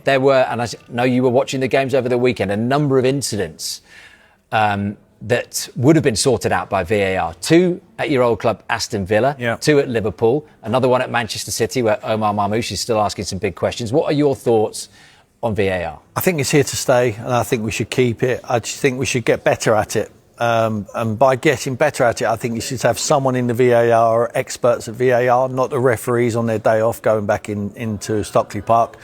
there were, and I know you were watching the games over the weekend, a number of incidents that would have been sorted out by VAR. 2 at your old club, Aston Villa, 2 at Liverpool, another one at Manchester City where Omar Marmoush is still asking some big questions. What are your thoughts on VAR? I think it's here to stay, and I think we should keep it. I just think we should get better at it. And by getting better at it, I think you should have someone in the VAR or experts at VAR, not the referees on their day off going back into Stockley Park.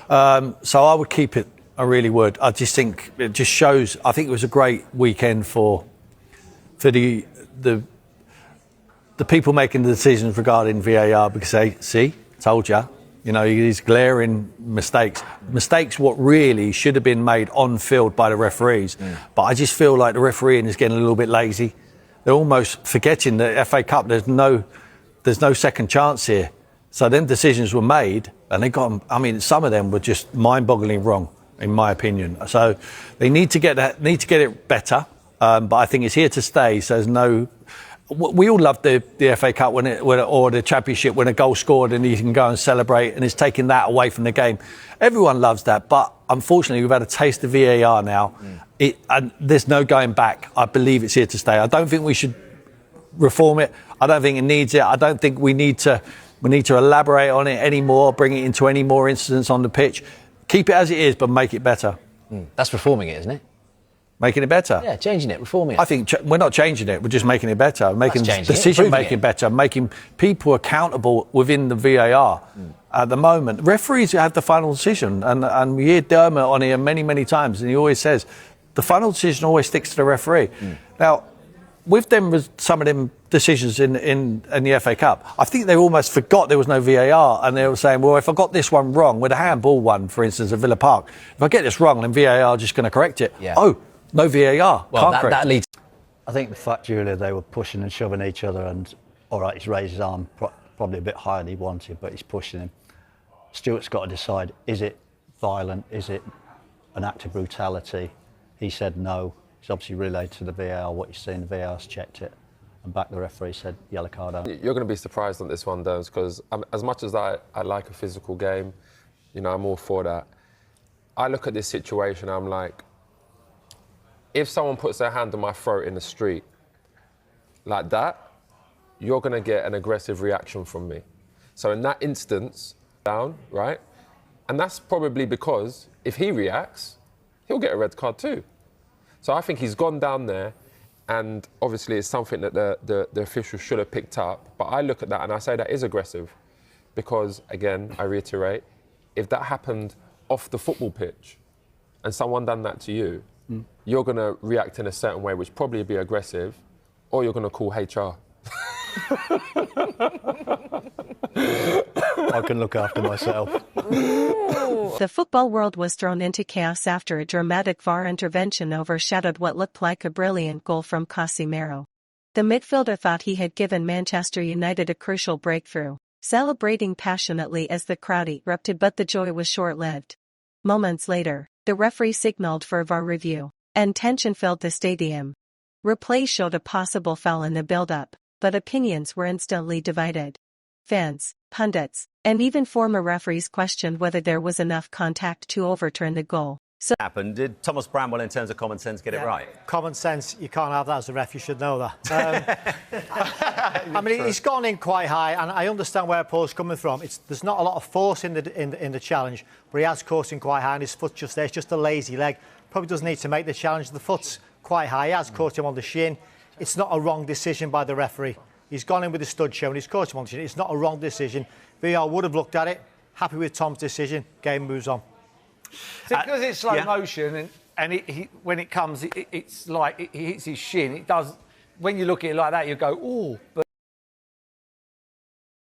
So I would keep it. I really would. I just think it just shows. I think it was a great weekend for the people making the decisions regarding VAR, because they see, told you. You know, these glaring mistakes what really should have been made on field by the referees. But I just feel like the refereeing is getting a little bit lazy. They're almost forgetting the FA Cup. There's no second chance here. So then decisions were made, and they got. I mean, some of them were just mind-bogglingly wrong, in my opinion. So they need to get it better. But I think it's here to stay. So there's no. We all love the FA Cup or the Championship when a goal scored and you can go and celebrate, and it's taking that away from the game. Everyone loves that, but unfortunately we've had a taste of VAR now. And there's no going back. I believe it's here to stay. I don't think we should reform it. I don't think it needs it. I don't think we need to elaborate on it anymore, bring it into any more incidents on the pitch. Keep it as it is, but make it better. That's reforming it, isn't it? Making it better? Yeah, changing it, reforming it. I think we're not changing it, we're just making it better, making decision-making better, making people accountable within the VAR. At the moment, referees have the final decision, and we hear Dermot on here many, many times, and he always says, the final decision always sticks to the referee. Now, with some of them decisions in the FA Cup, I think they almost forgot there was no VAR, and they were saying, well, if I got this one wrong, with a handball one, for instance, at Villa Park, if I get this wrong, then VAR are just going to correct it. Oh, no VAR. Well, that leads. I think the fact, Julia, they were pushing and shoving each other, and all right, he's raised his arm probably a bit higher than he wanted, but he's pushing him. Stuart's got to decide: is it violent? Is it an act of brutality? He said no. He's obviously relayed to the VAR what he's seen. The VAR's checked it, and back the referee said yellow card out. You're going to be surprised on this one, Domes, because as much as I like a physical game, you know, I'm all for that. I look at this situation, I'm like, if someone puts their hand on my throat in the street like that, you're going to get an aggressive reaction from me. So in that instance, down, right? And that's probably because if he reacts, he'll get a red card too. So I think he's gone down there, and obviously it's something that the officials should have picked up. But I look at that and I say that is aggressive because, again, I reiterate, if that happened off the football pitch and someone done that to you, you're going to react in a certain way, which probably be aggressive, or you're going to call HR. I can look after myself. The football world was thrown into chaos after a dramatic VAR intervention overshadowed what looked like a brilliant goal from Casemiro. The midfielder thought he had given Manchester United a crucial breakthrough, celebrating passionately as the crowd erupted, but the joy was short-lived. Moments later, the referee signaled for VAR review, and tension filled the stadium. Replay showed a possible foul in the build-up, but opinions were instantly divided. Fans, pundits, and even former referees questioned whether there was enough contact to overturn the goal. So happened. Did Thomas Bramwell, in terms of common sense, get it right? Common sense, you can't have that as a ref, you should know that. I mean, he's gone in quite high, and I understand where Paul's coming from. There's not a lot of force in the challenge, but he has caught him quite high, and his foot's just there. It's just a lazy leg. Probably doesn't need to make the challenge. The foot's quite high. He has caught him on the shin. It's not a wrong decision by the referee. He's gone in with the stud show and he's caught him on the shin. It's not a wrong decision. VAR would have looked at it. Happy with Tom's decision. Game moves on. Because it's slow motion, and when it comes, it's like he hits his shin. It does. When you look at it like that, you go, "Ooh!" But